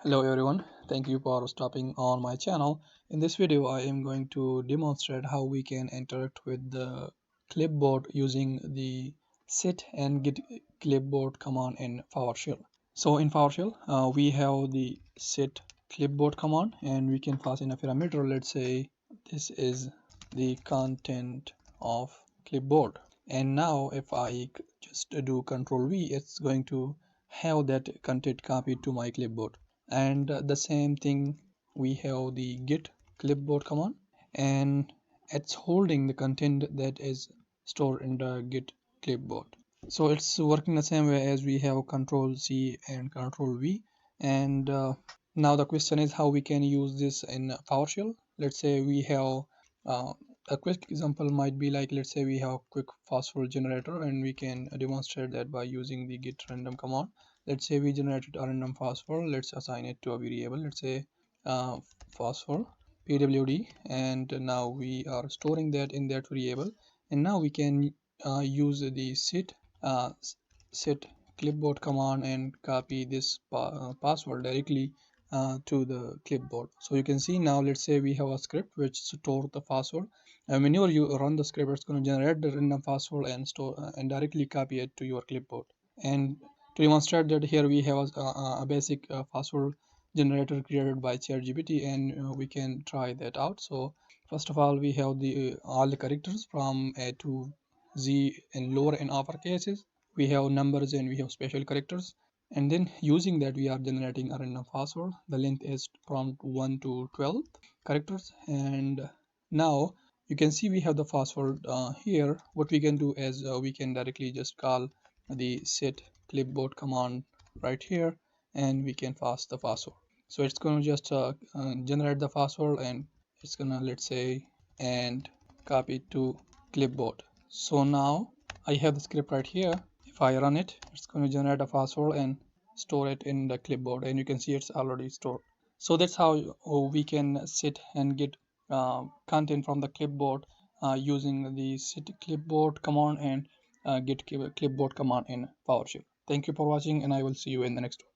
Hello everyone, thank you for stopping on my channel. In this video I am going to demonstrate how we can interact with the clipboard using the set and get clipboard command in PowerShell. So in PowerShell we have the set clipboard command and we can pass in a parameter. Let's say this is the content of clipboard, and now if I just do Control V, it's going to have that content copied to my clipboard. And the same thing, we have the get clipboard command, and it's holding the content that is stored in the get clipboard. So it's working the same way as we have Control C and Control V. And now the question is how we can use this in PowerShell. Let's say we have uh, a quick example might be like, let's say we have quick password generator, and we can demonstrate that by using the get random command. Let's say we generated a random password. Let's assign it to a variable. Let's say password pwd, and now we are storing that in that variable. And now we can use the uh, set clipboard command and copy this password directly to the clipboard. So you can see now, let's say we have a script which stores the password, and whenever you run the script, it's going to generate the random password and store and directly copy it to your clipboard. And to demonstrate that, here we have a basic password generator created by ChatGPT, and we can try that out. So first of all, we have the all the characters from A to Z in lower and upper cases. We have numbers and we have special characters, and then using that we are generating a random password. The length is from 1 to 12 characters. And now you can see we have the password here. What we can do is we can directly just call the set clipboard command right here, and we can pass the password. So it's going to just generate the password, and it's gonna, let's say, and copy it to clipboard. So now I have the script right here. If I run it, it's going to generate a password and store it in the clipboard, and you can see it's already stored. So that's how we can sit and get content from the clipboard using the set clipboard command and get clipboard command in PowerShell. Thank you for watching, and I will see you in the next one.